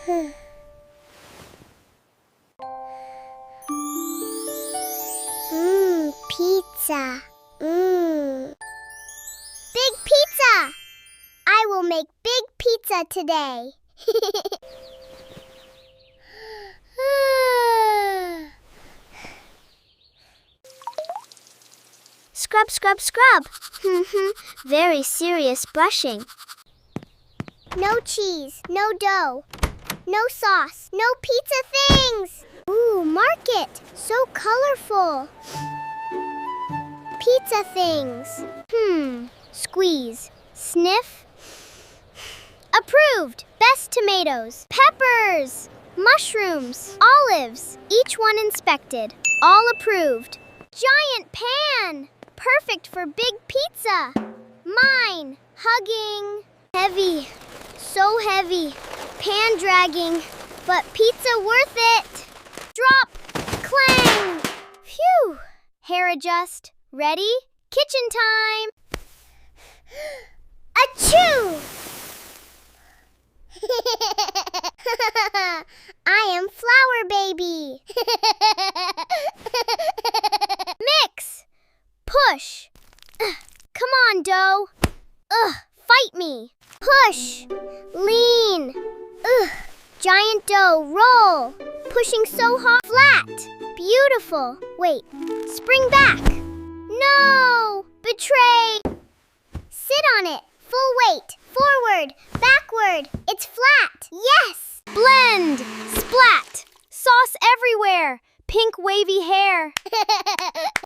Pizza. Big pizza! I will make big pizza today. Scrub, scrub, scrub. Very serious brushing. No cheese, no dough, no sauce, no pizza things. Ooh, market. So colorful. Pizza things. Squeeze. Sniff. Approved. Best tomatoes, peppers, mushrooms, olives. Each one inspected. All approved. Giant pan. Perfect for big pizza. Mine. Hugging. Heavy. So heavy. Pan dragging. But pizza worth it. Drop. Clang. Phew. Hair adjust. Ready? Kitchen time. Achoo! I am Flower Baby. Mix. Push. Come on, dough. Fight me. Push. Lean. Giant dough, roll. Pushing so hard. Flat. Beautiful. Wait. Spring back. No. Betray. Sit on it. Full weight. Forward. Backward. It's flat. Yes. Blend. Splat. Sauce everywhere. Pink wavy hair.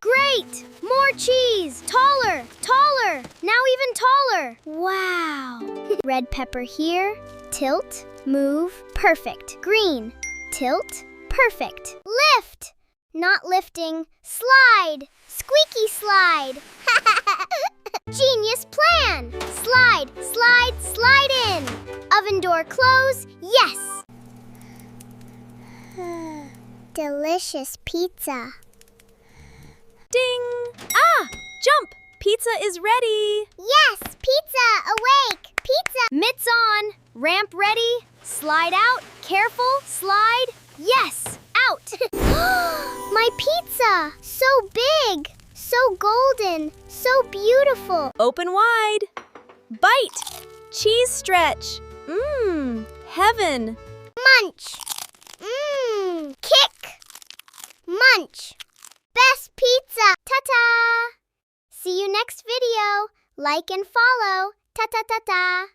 Great. More cheese. Taller. Taller. Now even taller. Wow. Red pepper here. Tilt. Move. Perfect. Green. Tilt. Perfect. Lift. Not lifting. Slide. Squeaky slide. Genius plan. Slide, slide, slide in. Oven door close. Yes. Delicious pizza. Ding! Ah! Jump! Pizza is ready! Yes, pizza, awake! Pizza! Mitts on! Ramp ready! Slide out! Careful! Slide! Yes! Out! My pizza! So big! So golden! So beautiful! Open wide! Bite! Cheese stretch! Mmm! Heaven! Munch! Kick! Munch! Best pizza! Ta-ta! See you next video. Like and follow. Ta-ta-ta-ta!